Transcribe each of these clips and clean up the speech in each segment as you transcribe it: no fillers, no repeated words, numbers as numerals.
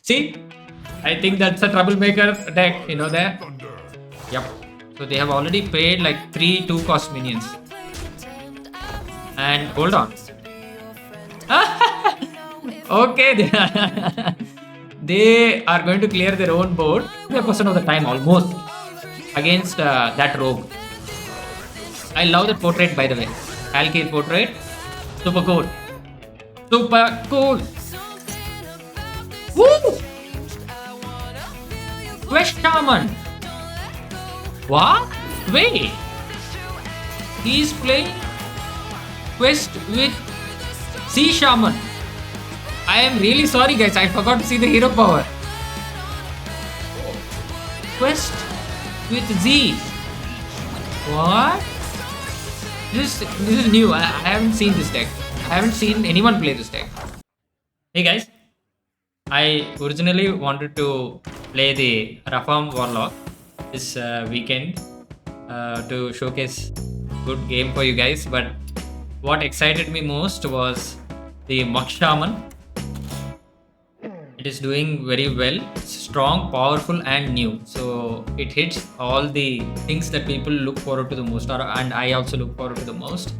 See, I think that's a troublemaker deck, you know that? Yep. So they have already paid like 3 2-cost minions. And hold on. Okay, they are going to clear their own board 50% of the time almost against that rogue. I love that portrait, by the way. Alkir portrait. Super cool. Super cool. Woo! Quest Shaman. What? Wait. He's playing Quest with Sea Shaman. I am really sorry, guys. I forgot to see the hero power. Quest with Z. What? This is new. I haven't seen this deck. I haven't seen anyone play this deck. Hey guys, I originally wanted to play the Rafam Warlock this weekend to showcase good game for you guys, but what excited me most was the Mach Shaman. It is doing very well. It's strong, powerful, and new. So it hits all the things that people look forward to the most, and I also look forward to the most.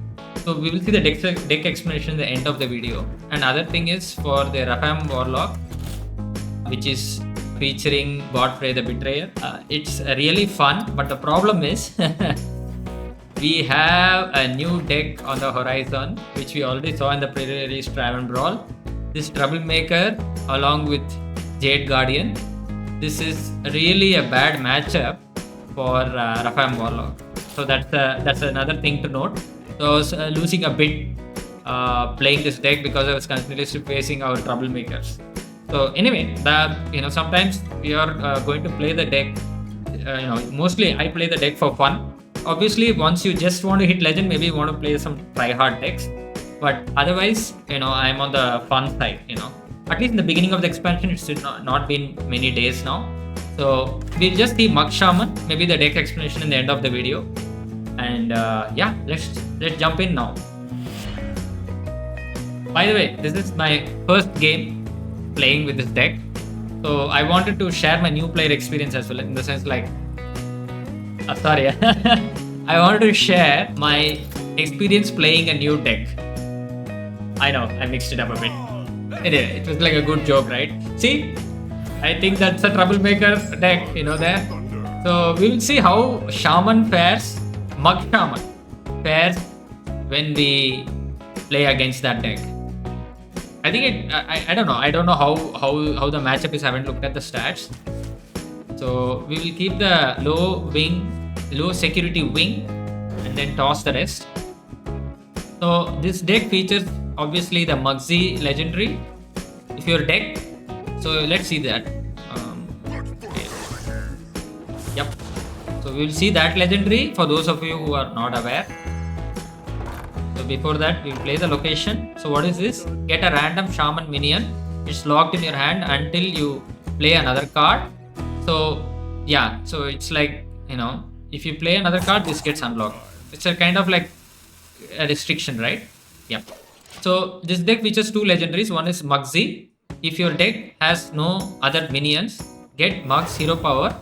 So we will see the deck explanation at the end of the video. Another thing is for the Rafam Warlock, which is featuring Godfrey the Betrayer. It's really fun, but the problem is we have a new deck on the horizon, which we already saw in the pre-release Traven Brawl. This Troublemaker along with Jade Guardian. This is really a bad matchup for Rafam Warlock. So that's another thing to note. So I was losing a bit playing this deck because I was continuously facing our Troublemakers. So anyway, sometimes we are going to play the deck. Mostly I play the deck for fun. Obviously, once you just want to hit legend, maybe you want to play some try-hard decks. But otherwise, I'm on the fun side, At least in the beginning of the expansion, it's not been many days now. So we'll just see Mach Shaman, maybe the deck explanation in the end of the video. And yeah, let's jump in now. By the way, this is my first game playing with this deck. So I wanted to share my new player experience as well, in the sense like, sorry, I wanted to share my experience playing a new deck. I know, I mixed it up a bit. Anyway, it was like a good joke, right? See, I think that's a troublemaker deck, there. So we will see how Shaman fares, Mach Shaman fares when we play against that deck. I think I don't know. I don't know how the matchup is. I haven't looked at the stats. So we will keep the low security wing, and then toss the rest. So this deck features obviously the Muggsy legendary. If your deck, so let's see that. Okay. Yep. So we will see that legendary for those of you who are not aware. So before that, we will play the location. So what is this? Get a random Shaman minion. It's locked in your hand until you play another card. So yeah, so it's like, if you play another card, this gets unlocked. It's a kind of like a restriction, right? Yeah. So this deck features 2 legendaries. One is Muggsy. If your deck has no other minions, get Mugg's hero power.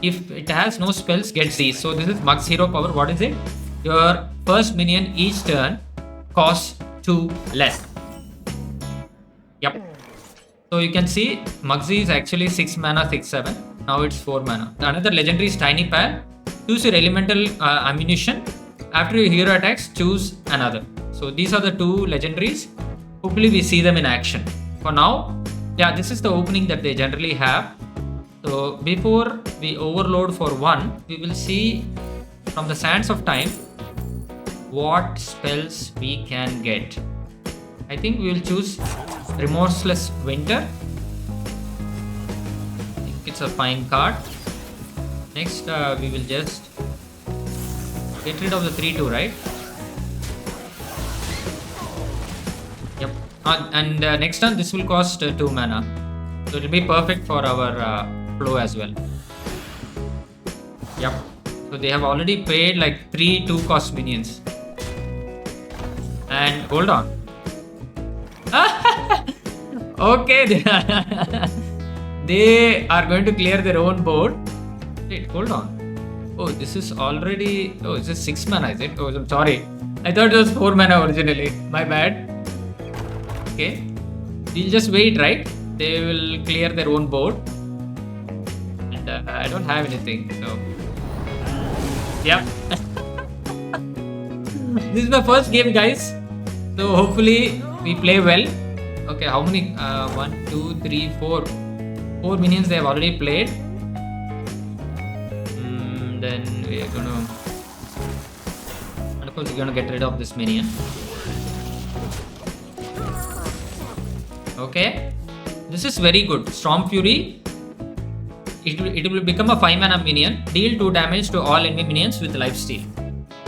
If it has no spells, get Z. So this is Mugg's hero power. What is it? Your first minion each turn costs 2 less. Yep. So you can see Muggsy is actually 6 mana, 6/7. Now it's 4 mana. Another legendary is Tiny Pal. Choose your elemental ammunition. After your hero attacks, choose another. So these are the 2 legendaries. Hopefully we see them in action. For now, yeah, this is the opening that they generally have. So before we overload for 1, we will see from the Sands of Time what spells we can get. I think we will choose Remorseless Winter. I think it's a fine card. Next, we will just get rid of the 3/2, right? Yep. And next turn, this will cost 2 mana. So it will be perfect for our flow as well. Yep. So they have already paid like 3 2-cost minions. And hold on. Okay. They are going to clear their own board. Wait, hold on. Oh, this is already... Oh, it's just 6 mana, is it? Oh, I'm sorry. I thought it was 4 mana originally. My bad. Okay. We'll just wait, right? They will clear their own board. And I don't have anything, so... Yep. This is my first game, guys. So hopefully we play well. Okay, how many? 1, 2, 3, 4. 4 minions they have already played. Then we are gonna... And of course we're gonna get rid of this minion. Okay. This is very good. Stormfury. It will become a 5 mana minion. Deal 2 damage to all enemy minions with lifesteal.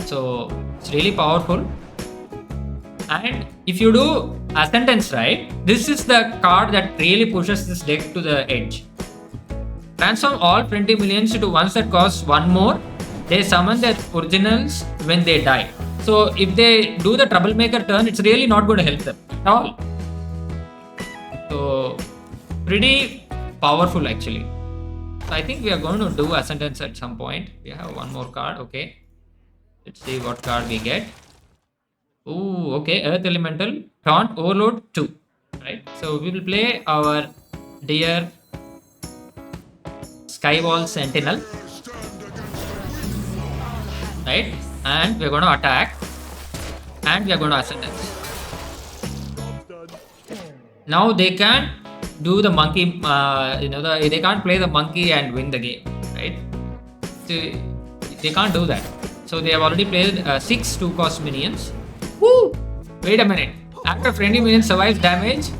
So it's really powerful. And if you do Ascendance, right, this is the card that really pushes this deck to the edge. Transform all friendly minions into ones that cost 1 more. They summon their originals when they die. So if they do the troublemaker turn, it's really not going to help them at all. So pretty powerful actually. So I think we are going to do Ascendance at some point. We have 1 more card. Okay. Let's see what card we get. Ooh, okay. Earth Elemental. Taunt Overload 2. Right. So we will play our dear Skywall Sentinel. Right. And we are going to attack. And we are going to Ascendance. Now they can do the monkey, they can't play the monkey and win the game, right? So they can't do that. So they have already played 6 2-cost minions. Woo! Wait a minute. After friendly minion survives damage,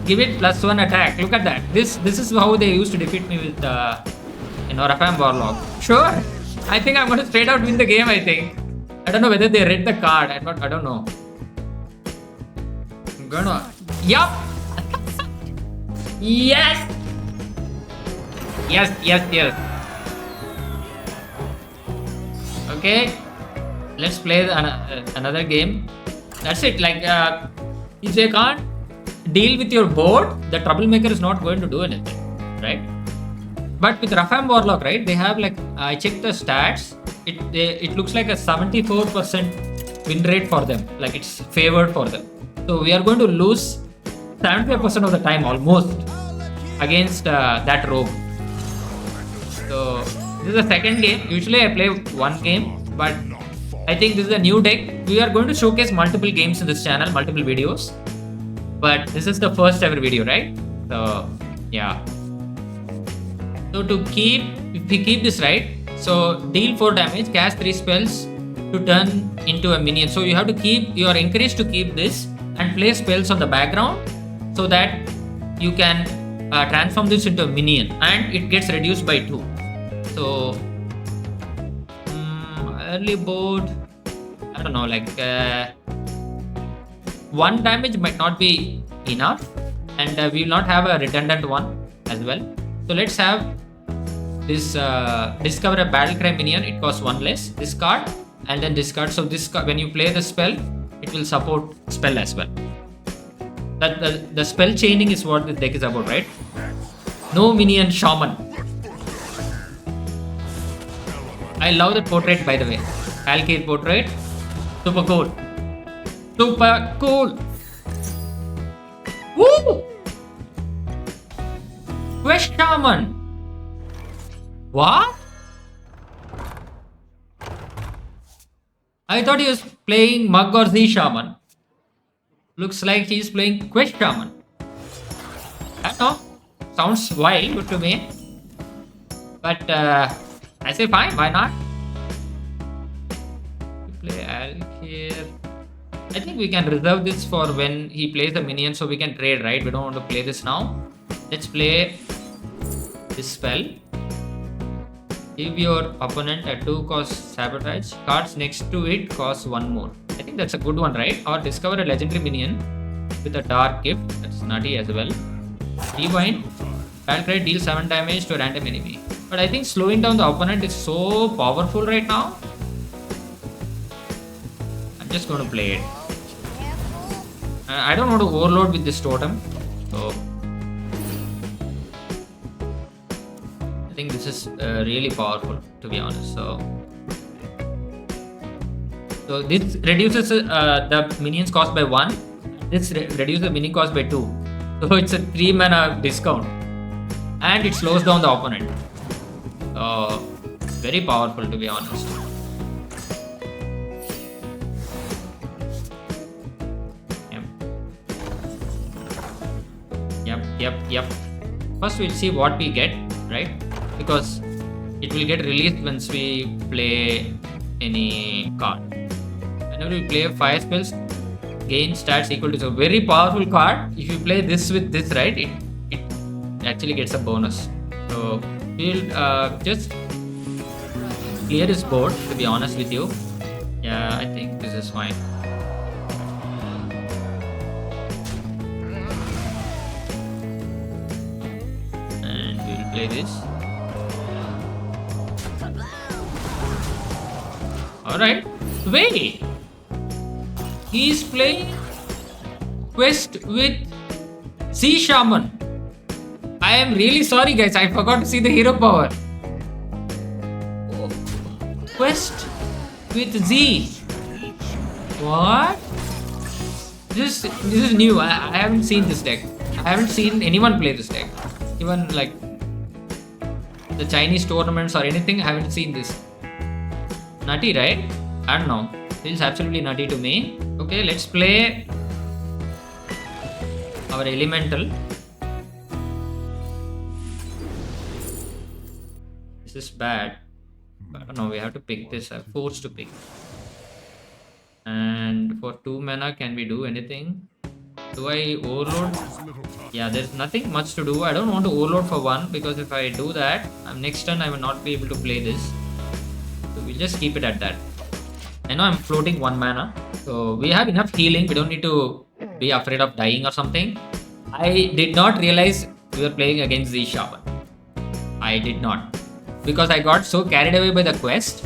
give it +1 attack. Look at that. This is how they used to defeat me with Rafam Warlock. Sure. I think I'm going to straight out win the game. I think. I don't know whether they read the card. I don't know. I'm gonna. Yup. Yes! Yes. Okay. Let's play another game. That's it. Like, if they can't deal with your board, the troublemaker is not going to do anything, right? But with Rafam Warlock, right? They have like, I checked the stats. It looks like a 74% win rate for them. Like it's favored for them. So we are going to lose 75% of the time almost against that rogue. So this is the second game. Usually I play 1 game, but I think this is a new deck. We are going to showcase multiple games in this channel, multiple videos. But this is the first ever video, right? So yeah. So if we keep this right, so deal 4 damage, cast 3 spells to turn into a minion. So you are encouraged to keep this and play spells on the background so that you can transform this into a minion and it gets reduced by 2. So early board, I don't know, like 1 damage might not be enough, and we will not have a redundant one as well. So let's have this discover a battlecry minion. It costs 1 less. Discard and then discard. So this when you play the spell, it will support spell as well. That the spell chaining is what this deck is about, right? No minion Shaman. I love that portrait, by the way. Alkir portrait. Super cool. Super cool. Woo! Quest Shaman. What? I thought he was playing Mug or Z Shaman. Looks like he's playing Quest Shaman. I don't know. Sounds wild to me. But I say fine, why not? Play Alkir. I think we can reserve this for when he plays the minion so we can trade, right? We don't want to play this now. Let's play this spell. Give your opponent a 2-cost sabotage. Cards next to it cost 1 more. I think that's a good one, right? Or discover a legendary minion with a dark gift. That's nutty as well. Rewind. Battlecry deals 7 damage to a random enemy. But I think slowing down the opponent is so powerful right now. I'm just going to play it. I don't want to overload with this totem. So think this is really powerful, to be honest. So this reduces the minions cost by 1. This reduces the minion cost by 2. So it's a 3 mana discount. And it slows down the opponent. Very powerful, to be honest. Yep. First we'll see what we get, right? Because it will get released once we play any card. Whenever we play 5 spells, gain stats equal to, so very powerful card. If you play this with this, right, it actually gets a bonus. So we'll just clear this board, to be honest with you. Yeah, I think this is fine. And we'll play this. Alright. Wait! He's playing Quest with Z Shaman. I am really sorry, guys. I forgot to see the hero power. Quest with Z. What? This is new. I haven't seen this deck. I haven't seen anyone play this deck. Even like the Chinese tournaments or anything, I haven't seen this. Nutty, right? I don't know. Feels absolutely nutty to me. Okay, let's play our elemental. This is bad. I don't know, we have to pick this. I'm forced to pick. And for 2 mana, can we do anything? Do I overload? Yeah, there's nothing much to do. I don't want to overload for 1 because if I do that, next turn I will not be able to play this. So we'll just keep it at that. I know I'm floating 1 mana. So we have enough healing. We don't need to be afraid of dying or something. I did not realize we were playing against the Shaman. I did not. Because I got so carried away by the quest.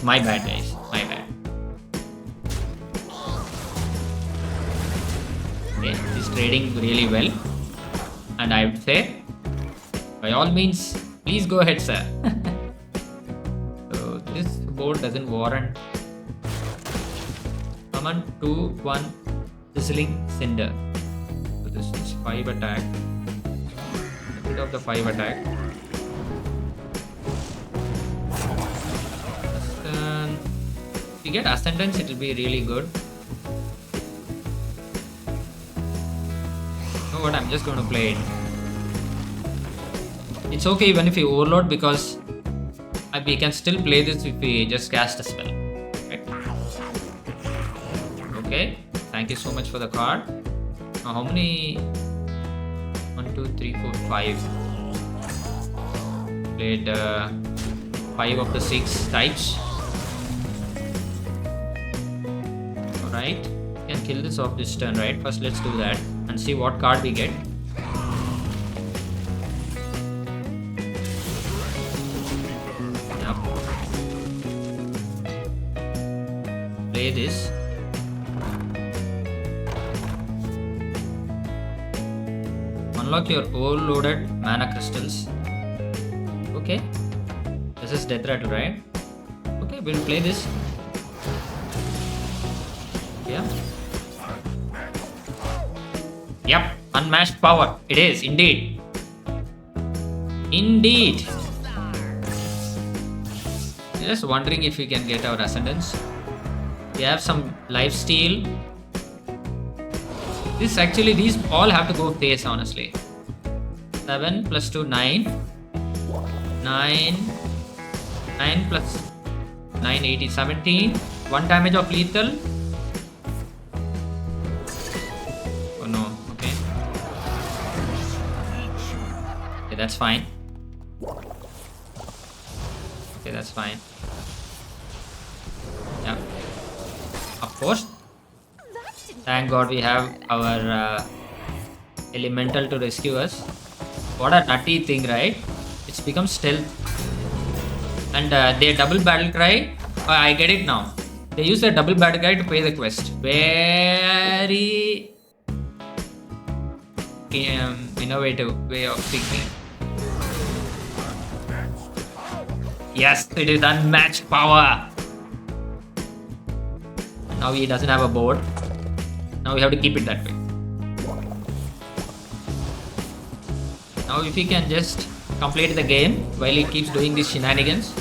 My bad, guys. My bad. Okay, he's trading really well. And I would say, by all means, please go ahead, sir. So this board doesn't warrant. Summon 2/1 Sizzling Cinder. So this is 5 attack. A bit of the 5 attack. If we get Ascendance, it will be really good. You know what? I'm just going to play it. It's okay even if we overload because we can still play this if we just cast a spell. Okay, thank you so much for the card. Now how many? 1, 2, 3, 4, 5. Played 5 of the 6 types. Alright, we can kill this off this turn, right? First let's do that and see what card we get. Yep. Play this. Unlock your overloaded mana crystals. Okay. This is Death Rattle, right? Okay, we'll play this. Yeah. Yep, unmatched power. It is, indeed. Indeed. Just wondering if we can get our Ascendance. We have some lifesteal. These all have to go face, honestly. 7 plus 2, 9. 9 plus 9, 18, 17. 1 damage of lethal. Oh no, okay. Okay, that's fine. Okay, that's fine. Yeah. Of course. Thank God we have our elemental to rescue us. What a nutty thing, right? It's become stealth. And their double battle cry. Oh, I get it now. They use their double battle cry to pay the quest. Very innovative way of thinking. Yes, it is unmatched power. Now he doesn't have a board. Now we have to keep it that way. Now if he can just complete the game while he keeps doing these shenanigans,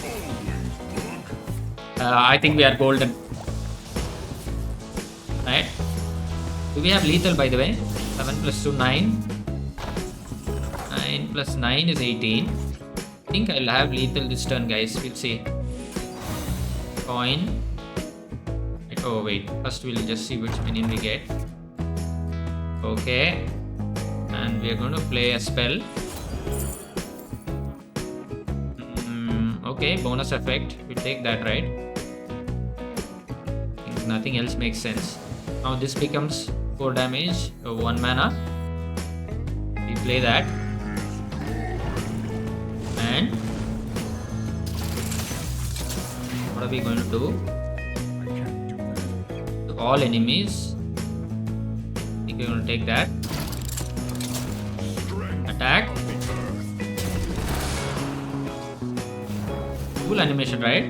I think we are golden. Right? Do we have lethal, by the way? 7 plus 2, 9. 9 plus 9 is 18. I think I'll have lethal this turn, guys. We'll see. Coin. Oh wait, first we'll just see which minion we get. Okay. And we're going to play a spell. Okay, bonus effect. We'll take that, right? I think nothing else makes sense. Now this becomes 4 damage, 1 mana. We play that. And what are we going to do? To all enemies. I think we're going to take that. Attack. Cool animation, right?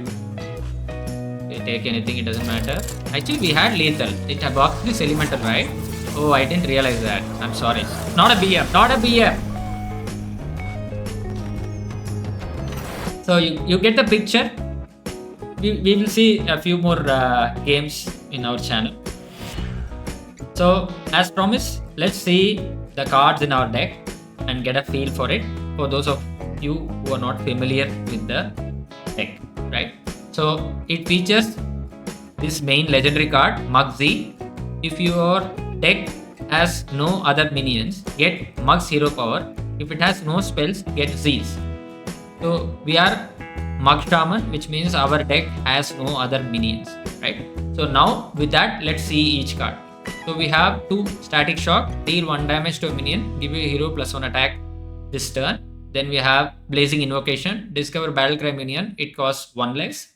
We take anything, it doesn't matter. Actually, we had lethal. It blocked this elemental, right? Oh, I didn't realize that. I'm sorry. Not a BF. Not a BF. So you get the picture. We will see a few more games in our channel. So as promised, let's see the cards in our deck and get a feel for it for those of you who are not familiar with the deck, right? So it features this main legendary card, Mugzy. If your deck has no other minions, get Mug's hero power. If it has no spells, get Z's. So we are Mug Shaman, which means our deck has no other minions, right? So now with that, let's see each card. So we have 2 Static Shock, deal 1 damage to a minion, give you a hero +1 attack this turn. Then we have Blazing Invocation, discover Battlecry minion, it costs 1 less.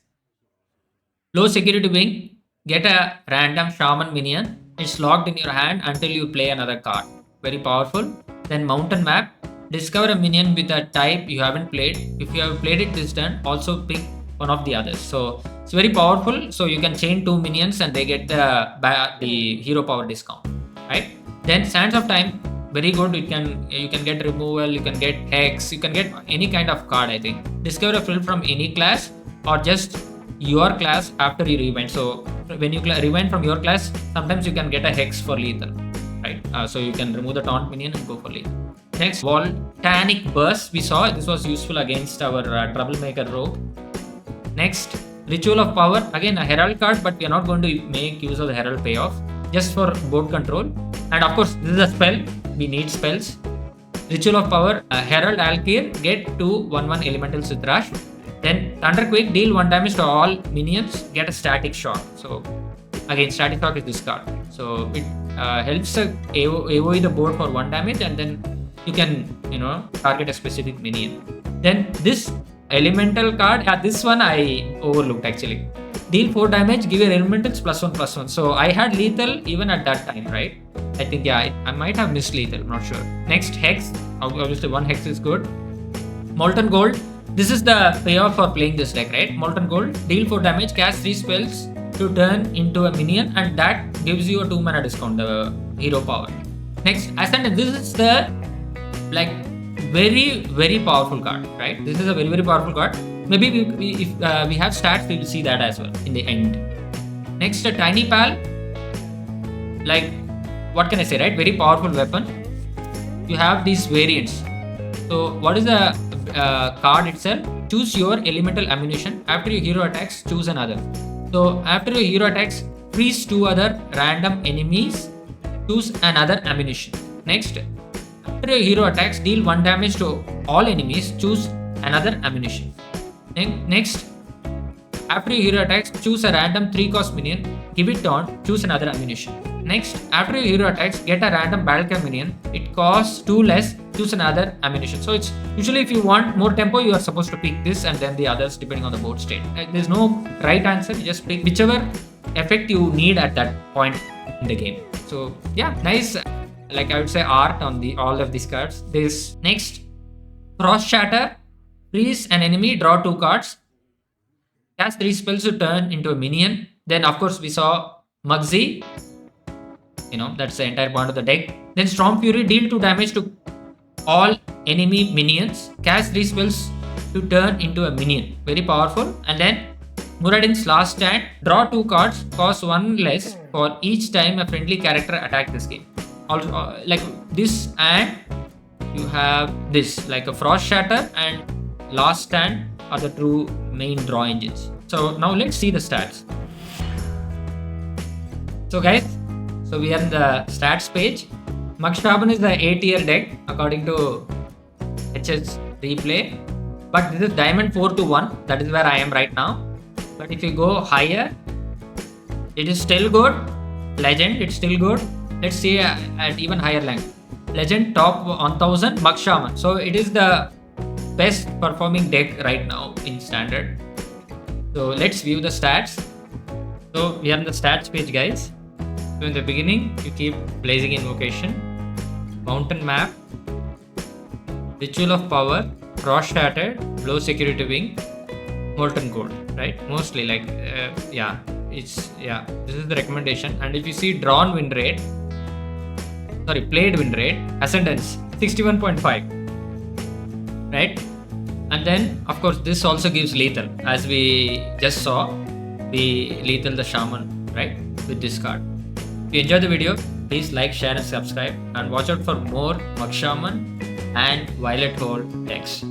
Low Security Wing, get a random Shaman minion, it's locked in your hand until you play another card. Very powerful. Then Mountain Map, discover a minion with a type you haven't played. If you have played it this turn, also pick one of the others. So it's very powerful. So you can chain 2 minions and they get the hero power discount, right? Then Sands of Time, very good. You can get removal, you can get hex, you can get any kind of card. I think discover a field from any class or just your class after you rewind. So when you rewind from your class, sometimes you can get a hex for lethal, right? So you can remove the taunt minion and go for lethal. Next, Voltaic Burst. We saw this was useful against our Troublemaker Rogue. Next, Ritual of Power. Again, a Herald card, but we are not going to make use of the Herald payoff, just for board control. And of course, this is a spell. We need spells. Ritual of Power, Herald Alkir, get 2 1/1 Elementals with Rush. Then Thunderquake, deal 1 damage to all minions, get a Static Shock. So again, Static Shock is this card. So it helps AoE the board for 1 damage, and then you can target a specific minion. Then this Elemental card, this one I overlooked actually. Deal 4 damage, give your Elementals +1/+1. So I had lethal even at that time, right? I think, yeah, I might have missed lethal, I'm not sure. Next, Hex. Obviously 1 Hex is good. Molten Gold. This is the payoff for playing this deck, right? Molten Gold. Deal 4 damage, cast 3 spells to turn into a minion, and that gives you a 2 mana discount, the hero power. Next, Ascendance. This is the very, very powerful card, right? This is a very, very powerful card. Maybe if we have stats, we will see that as well in the end. Next, a Tiny Pal. What can I say, right? Very powerful weapon. You have these variants. So what is the card itself? Choose your elemental ammunition. After your hero attacks, choose another. So after your hero attacks, freeze 2 other random enemies. Choose another ammunition. Next, after your hero attacks, deal 1 damage to all enemies. Choose another ammunition. Next, after your hero attacks, choose a random 3-cost minion. Give it taunt. Choose another ammunition. Next, after your hero attacks, get a random Battlecry minion. It costs 2 less. Choose another ammunition. So it's usually, if you want more tempo, you are supposed to pick this and then the others depending on the board state. There's no right answer. You just pick whichever effect you need at that point in the game. So yeah, nice. I would say art on all of these cards. This next, Frostshatter. Freeze an enemy, draw 2 cards. Cast 3 spells to turn into a minion. Then of course we saw Muggsy. That's the entire point of the deck. Then Stormfury, deal 2 damage to all enemy minions. Cast 3 spells to turn into a minion. Very powerful. And then Muradin's last stand. Draw 2 cards. Cost 1 less for each time a friendly character attacks this game. Also, like this, and you have this, like a Frostshatter and last stand are the two main draw engines. So now let's see the stats. So guys, we are in the stats page. Shaman is the A-tier deck according to HS replay. But this is Diamond 4 to 1. That is where I am right now. But if you go higher, it is still good. Legend, it's still good. Let's see at even higher rank. Legend top 1000, Shaman. So it is the best performing deck right now in Standard. So let's view the stats. So we are on the stats page, guys. So in the beginning, you keep Blazing Invocation, Mountain Map, Ritual of Power, Frostshatter, Low Security Wing, Molten Gold, right? Mostly like, this is the recommendation. And if you see played win rate, Ascendance, 61.5, right? And then, of course, this also gives lethal, as we just saw, the lethal the Shaman, right? With this card. If you enjoyed the video, please like, share and subscribe, and watch out for more Shaman and Violet Hole decks.